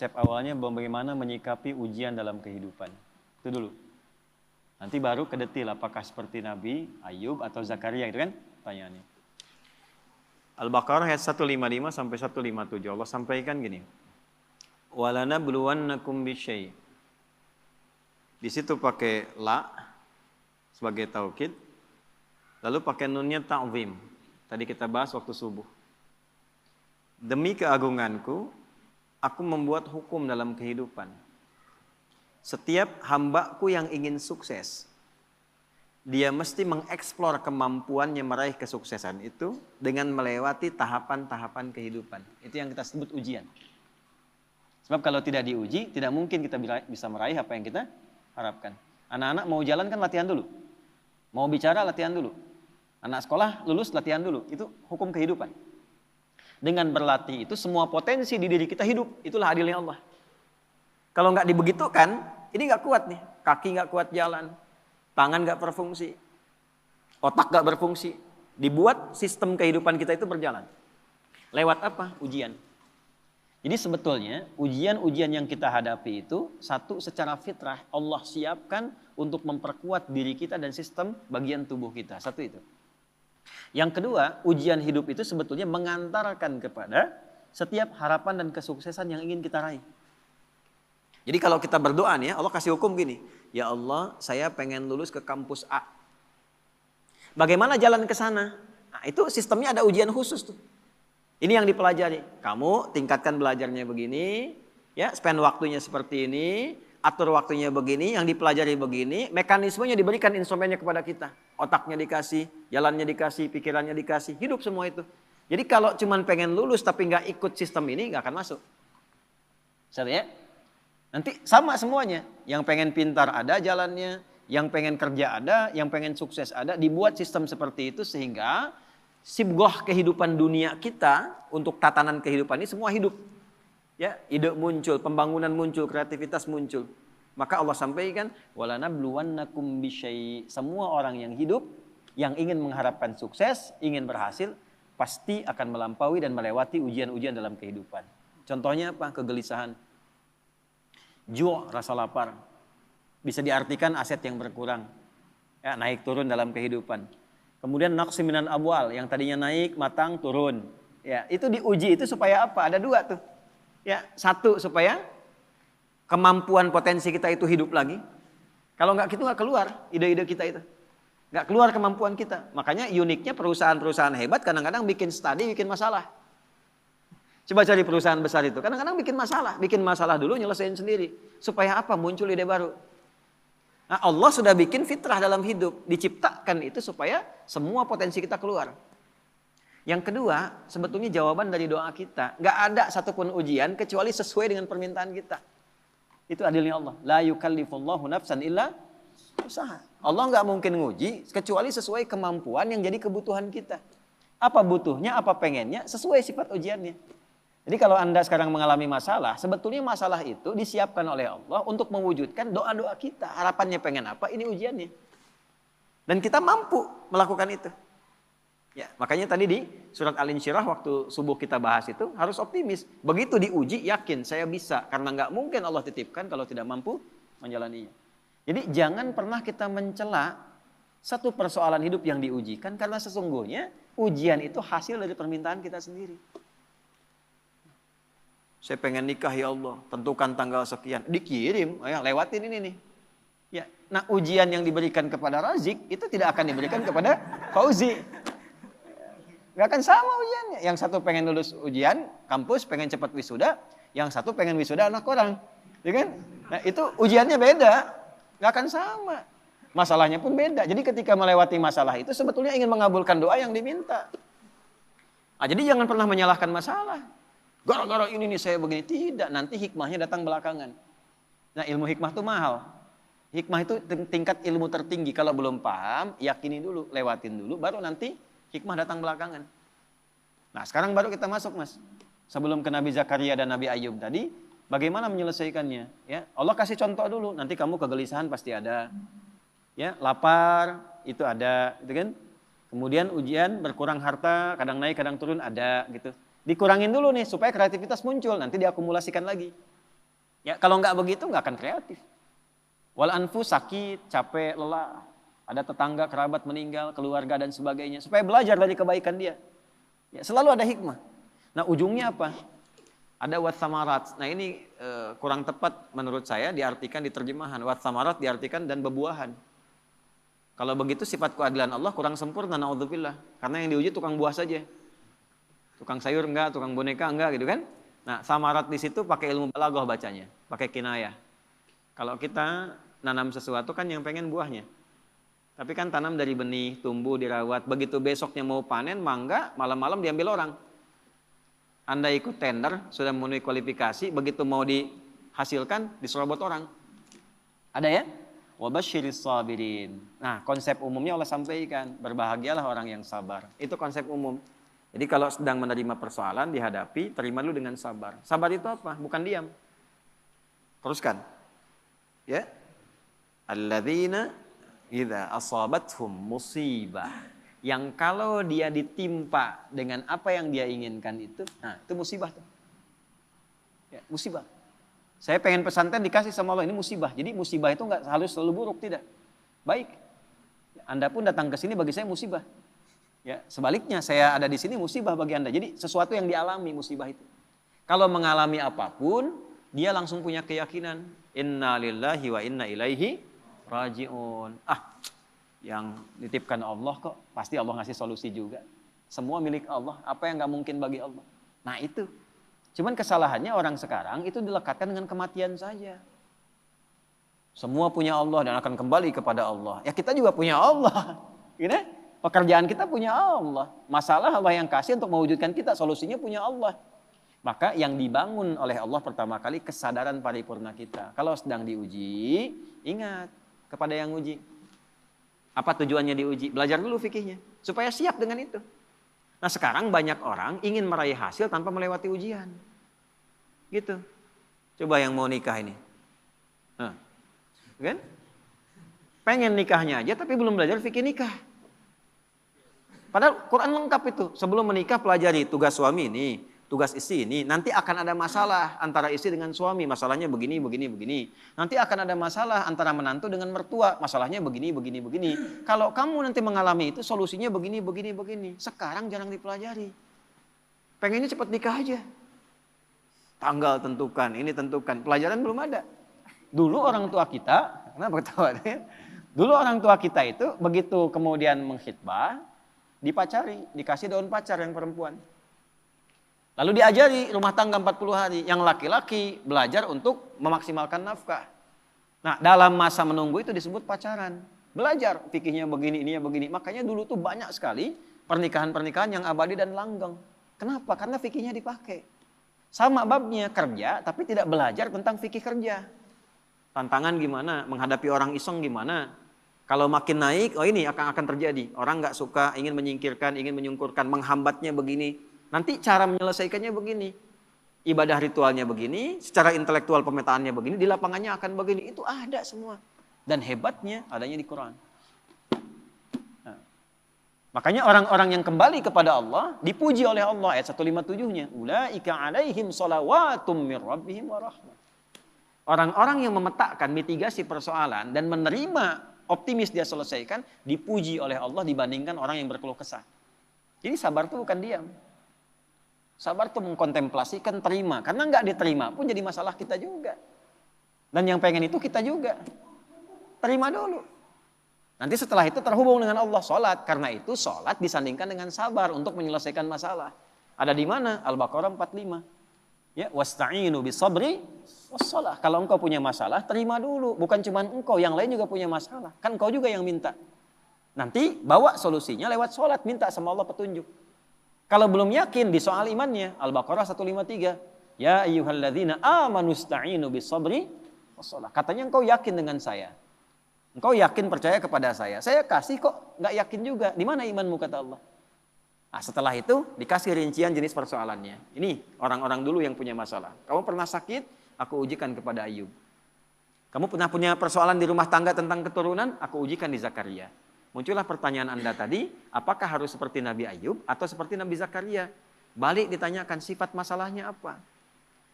Step awalnya bagaimana menyikapi ujian dalam kehidupan. Itu dulu. Nanti baru ke detil apakah seperti Nabi Ayub atau Zakaria itu kan pertanyaannya. Al-Baqarah ayat 155 sampai 157 Allah sampaikan gini. Walanabluwannakum bisyai'. Di situ pakai la sebagai taukid. Lalu pakai nunnya ta'zim. Tadi kita bahas waktu subuh. Demi keagunganku, aku membuat hukum dalam kehidupan. Setiap hambaku yang ingin sukses, dia mesti mengeksplor kemampuannya meraih kesuksesan itu dengan melewati tahapan-tahapan kehidupan. Itu yang kita sebut ujian. Sebab kalau tidak diuji, tidak mungkin kita bisa meraih apa yang kita harapkan. Anak-anak mau jalan kan latihan dulu. Mau bicara latihan dulu. Anak sekolah lulus latihan dulu. Itu hukum kehidupan. Dengan berlatih itu semua potensi di diri kita hidup. Itulah adilnya Allah. Kalau nggak dibegitukan, ini nggak kuat nih. Kaki nggak kuat jalan. Tangan nggak berfungsi. Otak nggak berfungsi. Dibuat sistem kehidupan kita itu berjalan. Lewat apa? Ujian. Jadi sebetulnya ujian-ujian yang kita hadapi itu satu secara fitrah Allah siapkan untuk memperkuat diri kita dan sistem bagian tubuh kita. Satu itu. Yang kedua, ujian hidup itu sebetulnya mengantarkan kepada setiap harapan dan kesuksesan yang ingin kita raih. Jadi kalau kita berdoa nih ya, Allah kasih hukum gini. Ya Allah, saya pengen lulus ke kampus A. Bagaimana jalan ke sana? Nah, itu sistemnya ada ujian khusus tuh. Ini yang dipelajari. Kamu tingkatkan belajarnya begini, ya, spend waktunya seperti ini, atur waktunya begini, yang dipelajari begini, mekanismenya diberikan instrumennya kepada kita. Otaknya dikasih, jalannya dikasih, pikirannya dikasih, hidup semua itu. Jadi kalau cuman pengen lulus tapi nggak ikut sistem ini, nggak akan masuk. Saya ya? Nanti sama semuanya. Yang pengen pintar ada jalannya, yang pengen kerja ada, yang pengen sukses ada, dibuat sistem seperti itu sehingga sibgoh kehidupan dunia kita untuk tatanan kehidupan ini semua hidup. Ya, ide muncul, pembangunan muncul, kreativitas muncul. Maka Allah sampaikan, walanabluwannakum bisyai'. Semua orang yang hidup, yang ingin mengharapkan sukses, ingin berhasil, pasti akan melampaui dan melewati ujian-ujian dalam kehidupan. Contohnya apa? Kegelisahan. Ju', rasa lapar. Bisa diartikan aset yang berkurang. Ya, naik turun dalam kehidupan. Kemudian naqsi minan amwal, yang tadinya naik, matang, turun. Ya, itu diuji itu supaya apa? Ada dua tuh. Ya, satu supaya kemampuan potensi kita itu hidup lagi. Kalau nggak gitu nggak keluar ide-ide kita itu. Nggak keluar kemampuan kita. Makanya uniknya perusahaan-perusahaan hebat kadang-kadang bikin studi, bikin masalah. Coba cari perusahaan besar itu. Kadang-kadang bikin masalah dulu nyelesain sendiri. Supaya apa? Muncul ide baru. Nah, Allah sudah bikin fitrah dalam hidup. Diciptakan itu supaya semua potensi kita keluar. Yang kedua, sebetulnya jawaban dari doa kita. Nggak ada satupun ujian kecuali sesuai dengan permintaan kita. Itu adilnya Allah. La yukallifullahu nafsan illa usaha. Allah nggak mungkin nguji kecuali sesuai kemampuan yang jadi kebutuhan kita. Apa butuhnya, apa pengennya, sesuai sifat ujiannya. Jadi kalau Anda sekarang mengalami masalah, sebetulnya masalah itu disiapkan oleh Allah untuk mewujudkan doa-doa kita. Harapannya pengen apa, ini ujiannya. Dan kita mampu melakukan itu. Ya, makanya tadi di surat Al-Insyirah waktu subuh kita bahas itu harus optimis. Begitu diuji, yakin saya bisa. Karena nggak mungkin Allah titipkan kalau tidak mampu menjalaninya. Jadi jangan pernah kita mencela satu persoalan hidup yang diujikan. Karena sesungguhnya ujian itu hasil dari permintaan kita sendiri. Saya pengen nikah ya Allah, tentukan tanggal sekian. Dikirim, ya, lewatin ini nih. Ya, nah ujian yang diberikan kepada Razik itu tidak akan diberikan kepada Fauzi. Gak akan sama ujiannya. Yang satu pengen lulus ujian, kampus pengen cepat wisuda. Yang satu pengen wisuda anak orang. Ya kan? Nah itu ujiannya beda. Gak akan sama. Masalahnya pun beda. Jadi ketika melewati masalah itu sebetulnya ingin mengabulkan doa yang diminta. Nah, jadi jangan pernah menyalahkan masalah. Gara-gara ini nih saya begini. Tidak, nanti hikmahnya datang belakangan. Nah ilmu hikmah itu mahal. Hikmah itu tingkat ilmu tertinggi. Kalau belum paham, yakini dulu, lewatin dulu, baru nanti hikmah datang belakangan. Nah sekarang baru kita masuk mas. Sebelum ke Nabi Zakaria dan Nabi Ayub tadi, bagaimana menyelesaikannya? Ya, Allah kasih contoh dulu, nanti kamu kegelisahan pasti ada. Ya, lapar itu ada, gitu kan? Kemudian ujian berkurang harta, kadang naik kadang turun ada gitu. Dikurangin dulu nih supaya kreativitas muncul, nanti diakumulasikan lagi. Ya, kalau nggak begitu nggak akan kreatif. Wal anfus sakit, capek, lelah, ada tetangga, kerabat meninggal, keluarga dan sebagainya, supaya belajar dari kebaikan dia. Ya, selalu ada hikmah. Nah, ujungnya apa? Ada watsamarat. Nah, ini kurang tepat menurut saya diartikan di terjemahan. Watsamarat diartikan dan bebuahan. Kalau begitu sifat keadilan Allah kurang sempurna, naudzubillah. Karena yang diuji tukang buah saja. Tukang sayur enggak, tukang boneka enggak gitu kan. Nah, samarat di situ pakai ilmu balaghah bacanya, pakai kinayah. Kalau kita nanam sesuatu kan yang pengen buahnya. Tapi kan tanam dari benih, tumbuh, dirawat. Begitu besoknya mau panen, mangga, malam-malam diambil orang. Anda ikut tender, sudah memenuhi kualifikasi, begitu mau dihasilkan, diserobot orang. Ada ya? Wabasyiris sabirin. Nah, konsep umumnya Allah sampaikan, berbahagialah orang yang sabar. Itu konsep umum. Jadi kalau sedang menerima persoalan, dihadapi, terima dulu dengan sabar. Sabar itu apa? Bukan diam. Teruskan. Ya. Alladzina idza asabathum musibah. Yang kalau dia ditimpa dengan apa yang dia inginkan itu, nah itu musibah tuh. Ya, musibah. Saya pengen pesantren dikasih sama Allah, ini musibah. Jadi musibah itu nggak harus selalu buruk, tidak. Baik. Anda pun datang ke sini bagi saya musibah. Ya, sebaliknya saya ada di sini musibah bagi Anda. Jadi sesuatu yang dialami musibah itu. Kalau mengalami apapun, dia langsung punya keyakinan, inna lillahi wa inna ilaihi rajiun. Yang dititipkan Allah kok, pasti Allah ngasih solusi juga. Semua milik Allah, apa yang nggak mungkin bagi Allah. Nah itu. Cuman kesalahannya orang sekarang itu dilekatkan dengan kematian saja. Semua punya Allah dan akan kembali kepada Allah. Ya kita juga punya Allah. Gitu? Pekerjaan kita punya Allah. Masalah Allah yang kasih untuk mewujudkan kita. Solusinya punya Allah. Maka yang dibangun oleh Allah pertama kali kesadaran paripurna kita. Kalau sedang diuji, ingat kepada yang uji. Apa tujuannya diuji? Belajar dulu fikihnya. Supaya siap dengan itu. Nah sekarang banyak orang ingin meraih hasil tanpa melewati ujian. Gitu. Coba yang mau nikah ini. Nah, kan? Pengen nikahnya aja tapi belum belajar fikih nikah. Padahal Quran lengkap itu. Sebelum menikah pelajari tugas suami ini, tugas istri ini. Nanti akan ada masalah antara istri dengan suami. Masalahnya begini, begini, begini. Nanti akan ada masalah antara menantu dengan mertua. Masalahnya begini, begini, begini. Kalau kamu nanti mengalami itu solusinya begini, begini, begini. Sekarang jarang dipelajari. Pengennya cepat nikah aja. Tanggal tentukan, ini tentukan. Pelajaran belum ada. Dulu orang tua kita, kenapa ketawa? Dulu orang tua kita itu begitu kemudian mengkhitbah, dipacari, dikasih daun pacar yang perempuan. Lalu diajari rumah tangga 40 hari. Yang laki-laki belajar untuk memaksimalkan nafkah. Nah dalam masa menunggu itu disebut pacaran. Belajar fikihnya begini, ininya begini. Makanya dulu tuh banyak sekali pernikahan-pernikahan yang abadi dan langgeng. Kenapa? Karena fikihnya dipakai. Sama babnya kerja tapi tidak belajar tentang fikih kerja. Tantangan gimana? Menghadapi orang iseng gimana? Kalau makin naik, oh ini akan terjadi. Orang nggak suka, ingin menyingkirkan, ingin menyungkurkan, menghambatnya begini. Nanti cara menyelesaikannya begini. Ibadah ritualnya begini, secara intelektual pemetaannya begini, di lapangannya akan begini. Itu ada semua. Dan hebatnya adanya di Quran. Nah, makanya orang-orang yang kembali kepada Allah, dipuji oleh Allah. Ayat 157-nya. Ulaika alaihim salawatum mir rabbihim wa rahmah. Orang-orang yang memetakan mitigasi persoalan dan menerima optimis dia selesaikan, dipuji oleh Allah dibandingkan orang yang berkeluh kesah. Jadi sabar itu bukan diam. Sabar itu mengkontemplasikan, terima. Karena nggak diterima pun jadi masalah kita juga. Dan yang pengen itu kita juga. Terima dulu. Nanti setelah itu terhubung dengan Allah, sholat. Karena itu sholat disandingkan dengan sabar untuk menyelesaikan masalah. Ada di mana? Al-Baqarah 45. Ya, wasta'inu bisabri wassalah. Kalau engkau punya masalah, terima dulu. Bukan cuma engkau, yang lain juga punya masalah. Kan engkau juga yang minta. Nanti bawa solusinya lewat sholat, minta sama Allah petunjuk. Kalau belum yakin di soal imannya, Al-Baqarah 153. Ya ayyuhalladzina amanu sta'inu bisabri wassalah. Katanya engkau yakin dengan saya. Engkau yakin percaya kepada saya. Saya kasih kok nggak yakin juga. Di mana imanmu kata Allah? Nah, setelah itu dikasih rincian jenis persoalannya. Ini orang-orang dulu yang punya masalah. Kamu pernah sakit? Aku ujikan kepada Ayub. Kamu pernah punya persoalan di rumah tangga tentang keturunan? Aku ujikan di Zakaria. Muncullah pertanyaan Anda tadi, apakah harus seperti Nabi Ayub atau seperti Nabi Zakaria? Balik ditanyakan sifat masalahnya apa?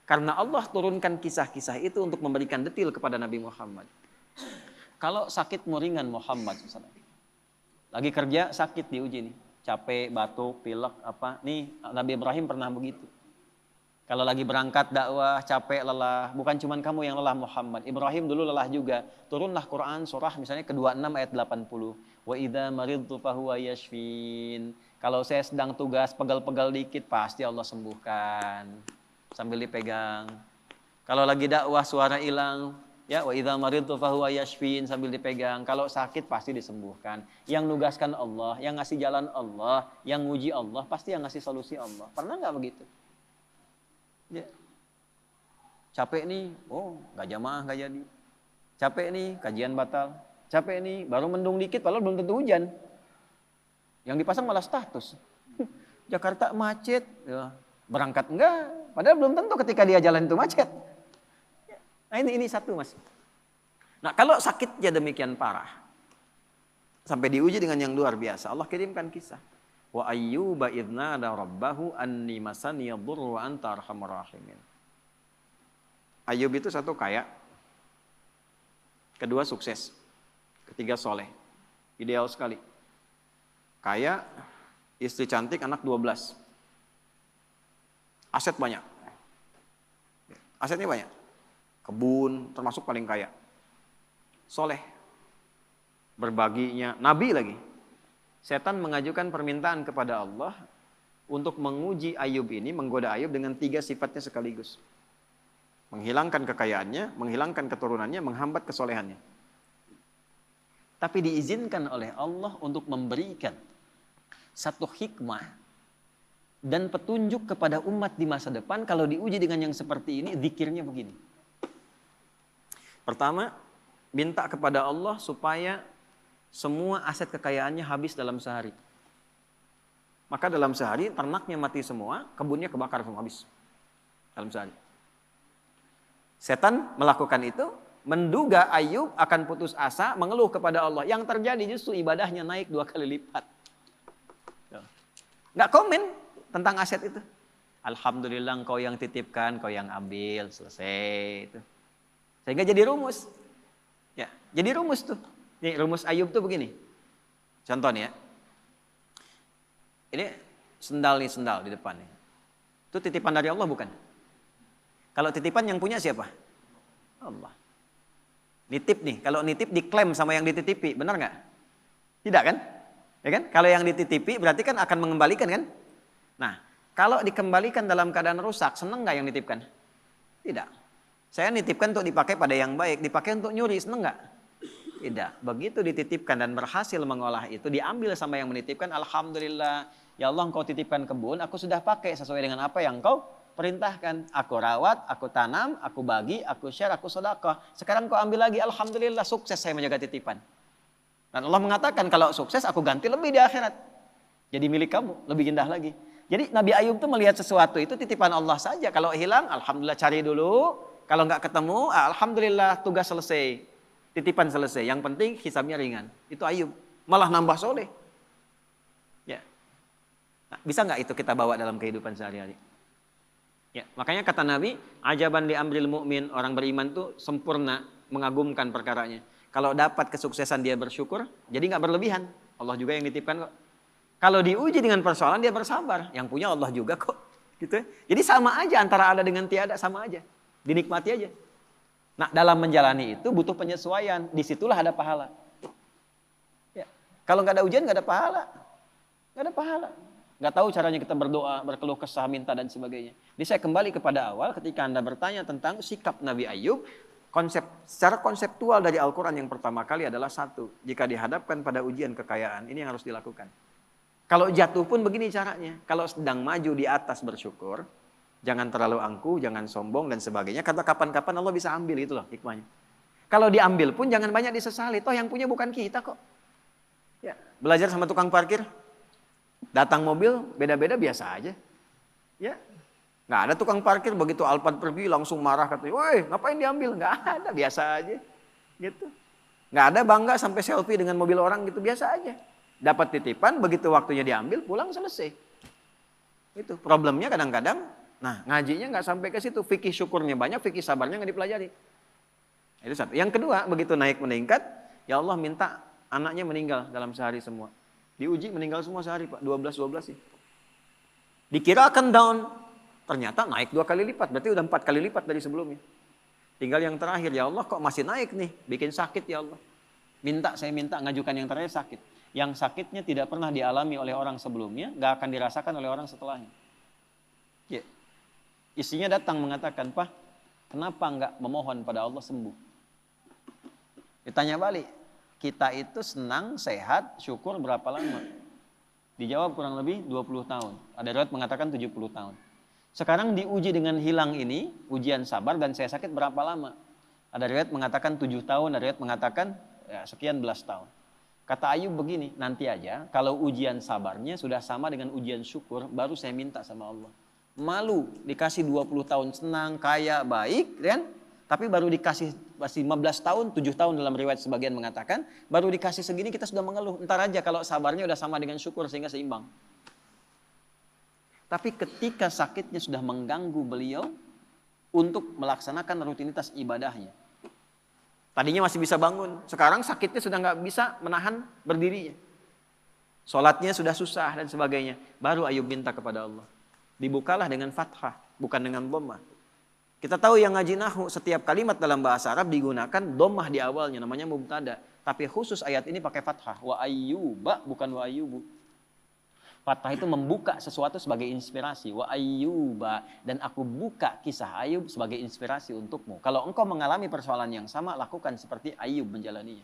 Karena Allah turunkan kisah-kisah itu untuk memberikan detil kepada Nabi Muhammad. Kalau sakitmu ringan Muhammad SAW. Lagi kerja sakit diuji nih. Capek, batuk, pilek, apa. Nih Nabi Ibrahim pernah begitu. Kalau lagi berangkat dakwah, capek, lelah. Bukan cuma kamu yang lelah Muhammad. Ibrahim dulu lelah juga. Turunlah Quran surah misalnya ke-26 ayat 80. Wa idza maridtu fahuwa yashfin. Kalau saya sedang tugas pegal-pegal dikit pasti Allah sembuhkan. Sambil dipegang. Kalau lagi dakwah suara hilang, ya wa idza maridtu fahuwa yashfin sambil dipegang. Kalau sakit pasti disembuhkan. Yang nugaskan Allah, yang ngasih jalan Allah, yang nguji Allah, pasti yang ngasih solusi Allah. Pernah nggak begitu? Ya. Capek nih, oh nggak jamaah nggak jadi. Capek nih, kajian batal. Capek nih, baru mendung dikit, padahal belum tentu hujan. Yang dipasang malah status. Jakarta macet, ya. Berangkat enggak, padahal belum tentu ketika dia jalan itu macet. Nah ini satu mas. Nah kalau sakitnya demikian parah, sampai diuji dengan yang luar biasa, Allah kirimkan kisah. Wa ayyuba idna da rabbahu anni masani yadurru wa anta arhamur rahimin. Ayub itu satu kaya, kedua sukses, ketiga soleh, ideal sekali. Kaya, istri cantik, anak 12. Aset banyak. Asetnya banyak. Kebun, termasuk paling kaya. Soleh. Berbaginya, nabi lagi. Setan mengajukan permintaan kepada Allah untuk menguji Ayub ini, menggoda Ayub dengan 3 sifatnya sekaligus. Menghilangkan kekayaannya, menghilangkan keturunannya, menghambat kesolehannya. Tapi diizinkan oleh Allah untuk memberikan satu hikmah dan petunjuk kepada umat di masa depan. Kalau diuji dengan yang seperti ini, zikirnya begini. Pertama, minta kepada Allah supaya semua aset kekayaannya habis dalam sehari. Maka dalam sehari ternaknya mati semua, kebunnya kebakar semua habis. Dalam sehari. Setan melakukan itu, menduga Ayub akan putus asa, mengeluh kepada Allah. Yang terjadi justru ibadahnya naik 2 kali lipat. Nggak komen tentang aset itu. Alhamdulillah engkau yang titipkan, kau yang ambil, selesai itu. Sehingga jadi rumus. Ya, jadi rumus tuh. Nih rumus Ayub tuh begini. Contoh nih ya. Ini sendal di depan nih. Itu titipan dari Allah bukan? Kalau titipan yang punya siapa? Allah. Nitip nih. Kalau nitip diklaim sama yang dititipi, benar nggak? Tidak kan? Ya kan? Kalau yang dititipi berarti kan akan mengembalikan kan? Nah, kalau dikembalikan dalam keadaan rusak, seneng nggak yang nitipkan? Tidak. Saya nitipkan untuk dipakai pada yang baik, dipakai untuk nyuri, seneng nggak? Tidak. Begitu dititipkan dan berhasil mengolah itu, diambil sama yang menitipkan, alhamdulillah. Ya Allah, engkau titipkan kebun, aku sudah pakai sesuai dengan apa yang engkau perintahkan. Aku rawat, aku tanam, aku bagi, aku share, aku sedekah. Sekarang kau ambil lagi, alhamdulillah, sukses saya menjaga titipan. Dan Allah mengatakan kalau sukses aku ganti lebih di akhirat. Jadi milik kamu, lebih indah lagi. Jadi Nabi Ayub tuh melihat sesuatu itu titipan Allah saja. Kalau hilang, alhamdulillah cari dulu. Kalau nggak ketemu, alhamdulillah tugas selesai. Titipan selesai. Yang penting hisabnya ringan. Itu Ayub. Malah nambah soleh. Ya. Nah, bisa nggak itu kita bawa dalam kehidupan sehari-hari? Ya, makanya kata Nabi, ajaban li amril mu'min, orang beriman tuh sempurna mengagumkan perkaranya. Kalau dapat kesuksesan dia bersyukur, jadi nggak berlebihan. Allah juga yang nitipkan kok. Kalau diuji dengan persoalan dia bersabar, yang punya Allah juga kok. Gitu. Jadi sama aja antara ada dengan tiada, sama aja. Dinikmati aja. Nah, dalam menjalani itu butuh penyesuaian. Disitulah ada pahala. Ya. Kalau nggak ada ujian, nggak ada pahala. Nggak ada pahala. Nggak tahu caranya kita berdoa, berkeluh kesah, minta dan sebagainya. Jadi saya kembali kepada awal ketika Anda bertanya tentang sikap Nabi Ayub. Secara konseptual dari Al-Quran yang pertama kali adalah satu. Jika dihadapkan pada ujian kekayaan, ini yang harus dilakukan. Kalau jatuh pun begini caranya. Kalau sedang maju di atas bersyukur. Jangan terlalu angkuh, jangan sombong dan sebagainya. Karena kapan-kapan Allah bisa ambil, itu loh hikmahnya. Kalau diambil pun jangan banyak disesali. Toh yang punya bukan kita kok. Ya, belajar sama tukang parkir. Datang mobil beda-beda biasa aja. Ya, nggak ada tukang parkir begitu Alphard pergi langsung marah katanya, woi ngapain diambil? Nggak ada, biasa aja. Gitu. Nggak ada bangga sampai selfie dengan mobil orang gitu, biasa aja. Dapat titipan begitu waktunya diambil pulang selesai. Itu problemnya kadang-kadang Nah, ngajinya nggak sampai ke situ. Fikih syukurnya banyak, fikih sabarnya nggak dipelajari. Itu satu. Yang kedua, begitu naik meningkat, ya Allah minta anaknya meninggal dalam sehari semua. Diuji meninggal semua sehari, Pak. 12 sih. Dikira akan down. Ternyata naik 2 kali lipat. Berarti udah 4 kali lipat dari sebelumnya. Tinggal yang terakhir, ya Allah kok masih naik nih. Bikin sakit ya Allah. Saya minta ngajukan yang terakhir sakit. Yang sakitnya tidak pernah dialami oleh orang sebelumnya, gak akan dirasakan oleh orang setelahnya. Ya. Istrinya datang mengatakan, Pak, kenapa nggak memohon pada Allah sembuh? Ditanya balik, kita itu senang, sehat, syukur berapa lama? Dijawab kurang lebih 20 tahun. Ada riwayat mengatakan 70 tahun. Sekarang diuji dengan hilang ini, ujian sabar dan saya sakit berapa lama? Ada riwayat mengatakan 7 tahun, ada riwayat mengatakan ya, sekian belas tahun. Kata Ayub begini, nanti aja kalau ujian sabarnya sudah sama dengan ujian syukur, baru saya minta sama Allah. Malu dikasih 20 tahun senang, kaya, baik, kan? Tapi baru dikasih masih 15 tahun, 7 tahun dalam riwayat sebagian mengatakan, baru dikasih segini kita sudah mengeluh. Entar aja kalau sabarnya udah sama dengan syukur sehingga seimbang. Tapi ketika sakitnya sudah mengganggu beliau untuk melaksanakan rutinitas ibadahnya. Tadinya masih bisa bangun, sekarang sakitnya sudah nggak bisa menahan berdirinya. Sholatnya sudah susah dan sebagainya. Baru Ayub minta kepada Allah. Dibukalah dengan fathah, bukan dengan dhammah. Kita tahu yang ngaji nahwu, setiap kalimat dalam bahasa Arab digunakan dhammah di awalnya, namanya mubtada. Tapi khusus ayat ini pakai fathah. Wa ayyuba, bukan wa ayyubu. Fathah itu membuka sesuatu sebagai inspirasi. Wa ayyuba, dan aku buka kisah Ayub sebagai inspirasi untukmu. Kalau engkau mengalami persoalan yang sama, lakukan seperti Ayub menjalaninya.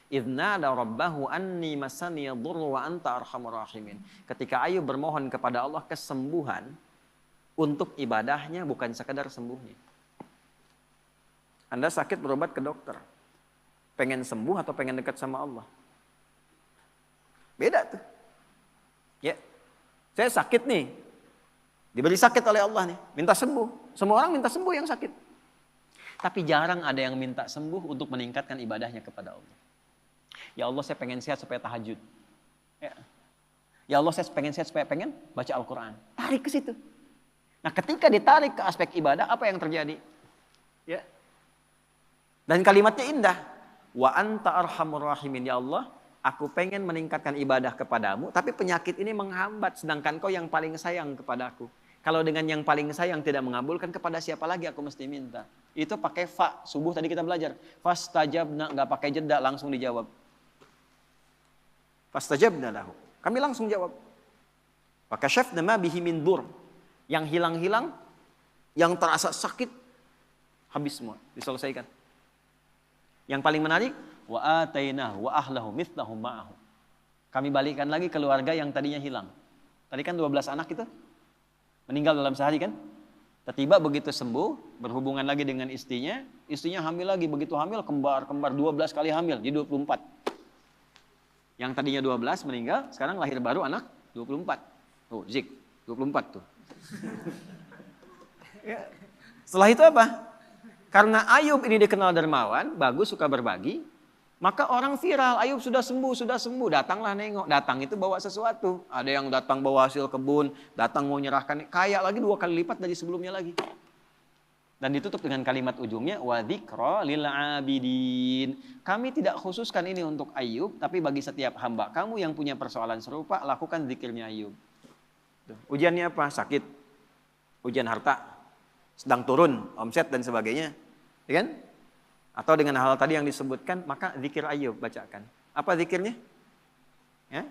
Idznada rabbahu anni masani yadurru wa anta arhamur rahimin. Ketika Ayub bermohon kepada Allah kesembuhan untuk ibadahnya, bukan sekadar sembuhnya. Anda sakit berobat ke dokter. Pengen sembuh atau pengen dekat sama Allah? Beda tuh. Ya, saya sakit nih. Diberi sakit oleh Allah nih, minta sembuh. Semua orang minta sembuh yang sakit. Tapi jarang ada yang minta sembuh untuk meningkatkan ibadahnya kepada Allah. Ya Allah, saya pengen sehat supaya tahajud. Ya Allah, saya pengen sehat supaya pengen baca Al-Quran. Tarik ke situ. Nah, ketika ditarik ke aspek ibadah, apa yang terjadi? Ya. Dan kalimatnya indah. Wa anta arhamur rahimin. Ya Allah, aku pengen meningkatkan ibadah kepadamu, tapi penyakit ini menghambat, sedangkan kau yang paling sayang kepadaku. Kalau dengan yang paling sayang tidak mengabulkan, kepada siapa lagi aku mesti minta? Itu pakai fa, subuh tadi kita belajar. Fastajabna, nggak pakai jeda, langsung dijawab. Fastajabna lahu. Kami langsung jawab. Fakashafna ma bihi min dur. Yang hilang-hilang, yang terasa sakit, habis semua, diselesaikan. Yang paling menarik, wa atainahu wa ahlahu mithlahum ma'ahu. Kami balikan lagi keluarga yang tadinya hilang. Tadi kan 12 anak itu meninggal dalam sehari kan? Tiba-tiba begitu sembuh, berhubungan lagi dengan istrinya hamil lagi, begitu hamil kembar 12 kali hamil, jadi 24. Yang tadinya 12 meninggal, sekarang lahir baru anak 24. Tuh, Zik, 24 tuh. Ya. Setelah itu apa? Karena Ayub ini dikenal dermawan, bagus, suka berbagi, maka orang viral, Ayub sudah sembuh, datanglah nengok. Datang itu bawa sesuatu. Ada yang datang bawa hasil kebun, datang mau nyerahkan, kaya lagi 2 kali lipat dari sebelumnya lagi. Dan ditutup dengan kalimat ujungnya, wa dzikra lil abidin. Kami tidak khususkan ini untuk Ayub, tapi bagi setiap hamba kamu yang punya persoalan serupa, lakukan zikirnya Ayub. Ujiannya apa? Sakit. Ujian harta. Sedang turun, omset dan sebagainya. Ya kan? Atau dengan hal tadi yang disebutkan, maka zikir Ayub bacakan. Apa zikirnya? Ya?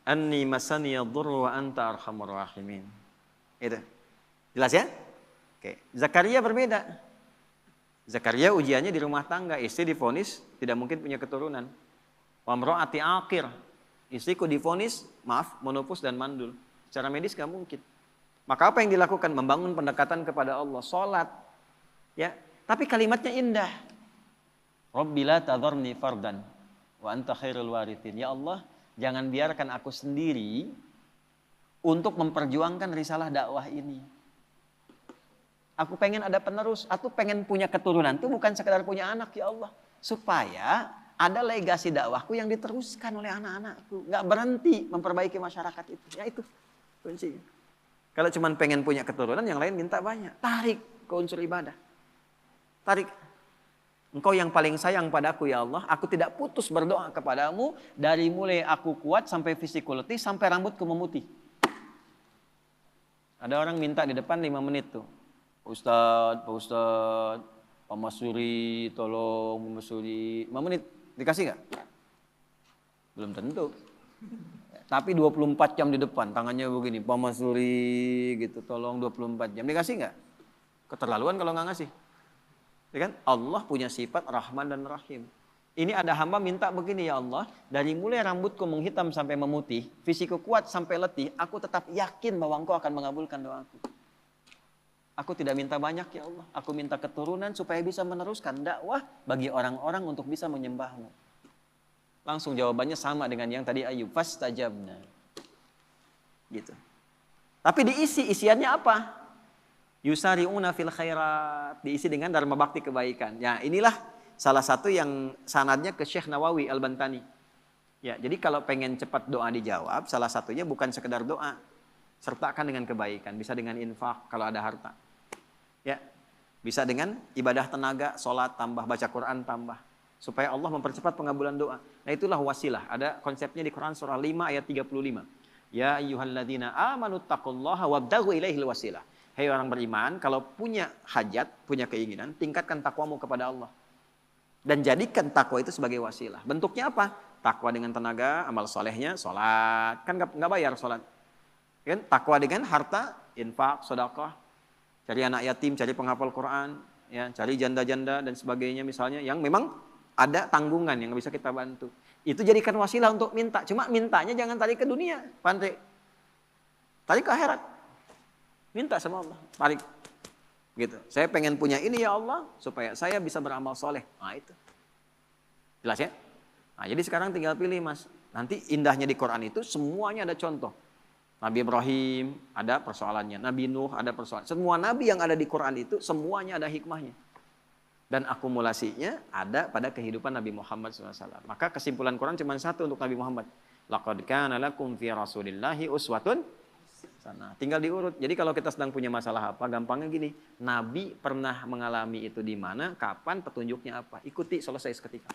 Anni masani yadurru wa anta arhamur rahimin. Itu. Jelas ya? Oke. Zakaria berbeda. Zakaria ujiannya di rumah tangga, istri divonis tidak mungkin punya keturunan. Wa imra'ati aqir. Istriku divonis, menopause dan mandul. Secara medis gak mungkin. Maka apa yang dilakukan? Membangun pendekatan kepada Allah, sholat. Ya, tapi kalimatnya indah. Rabbila tadharni fardan wa anta khairul warithin. Ya Allah, jangan biarkan aku sendiri untuk memperjuangkan risalah dakwah ini. Aku pengen ada penerus, aku pengen punya keturunan. Itu bukan sekedar punya anak, ya Allah. Supaya ada legasi dakwahku yang diteruskan oleh anak-anakku. Gak berhenti memperbaiki masyarakat itu. Ya itu kuncinya. Kalau cuma pengen punya keturunan, yang lain minta banyak. Tarik ke unsur ibadah. Tarik. Engkau yang paling sayang padaku ya Allah, aku tidak putus berdoa kepadamu dari mulai aku kuat sampai fisikku letih, sampai rambutku memutih. Ada orang minta di depan 5 menit tuh. Pak Ustadz, Pak Masuri, tolong Pak Masuri. 5 menit, dikasih nggak? Belum tentu. Tapi 24 jam di depan, tangannya begini, Pak Masuri gitu, tolong 24 jam. Dikasih nggak? Keterlaluan kalau nggak ngasih. Ya kan? Allah punya sifat Rahman dan Rahim. Ini ada hamba minta begini, ya Allah, dari mulai rambutku menghitam sampai memutih, fisikku kuat sampai letih, aku tetap yakin bahwa Engkau akan mengabulkan doaku. Aku tidak minta banyak ya Allah, aku minta keturunan supaya bisa meneruskan dakwah bagi orang-orang untuk bisa menyembahmu. Langsung jawabannya sama dengan yang tadi Ayub, fastajabna. Gitu. Tapi isiannya apa? Yusari'una fil khairat, diisi dengan dharma bakti kebaikan. Ya, inilah salah satu yang sanadnya ke Syekh Nawawi Al-Bantani. Ya, jadi kalau pengen cepat doa dijawab, salah satunya bukan sekedar doa, sertakan dengan kebaikan, bisa dengan infak kalau ada harta. Ya, bisa dengan ibadah tenaga, sholat tambah, baca Quran tambah, supaya Allah mempercepat pengabulan doa. Nah, itulah wasilah. Ada konsepnya di Quran surah 5 ayat 35. Ya ayyuhalladzina amanu taqullaha wabtaghu ilaihil wasilah. Hei orang beriman, kalau punya hajat, punya keinginan, tingkatkan takwamu kepada Allah. Dan jadikan takwa itu sebagai wasilah. Bentuknya apa? Takwa dengan tenaga, amal solehnya, sholat. Kan nggak bayar sholat. Kan? Takwa dengan harta, infak, sedekah. Cari anak yatim, cari penghafal Quran, ya, cari janda-janda dan sebagainya misalnya. Yang memang ada tanggungan yang bisa kita bantu. Itu jadikan wasilah untuk minta. Cuma mintanya jangan tarik ke dunia. Pantai. Tarik ke akhirat. Minta sama Allah, tarik. Gitu. Saya pengen punya ini ya Allah, supaya saya bisa beramal soleh. Nah itu. Jelas ya? Nah jadi sekarang tinggal pilih mas. Nanti indahnya di Quran itu semuanya ada contoh. Nabi Ibrahim ada persoalannya. Nabi Nuh ada persoalan. Semua nabi yang ada di Quran itu semuanya ada hikmahnya. Dan akumulasinya ada pada kehidupan Nabi Muhammad SAW. Maka kesimpulan Quran cuma satu untuk Nabi Muhammad. Laqad kana lakum fi rasulillahi uswatun. Nah, tinggal diurut. Jadi kalau kita sedang punya masalah apa, gampangnya gini. Nabi pernah mengalami itu di mana, kapan, petunjuknya apa. Ikuti, selesai seketika.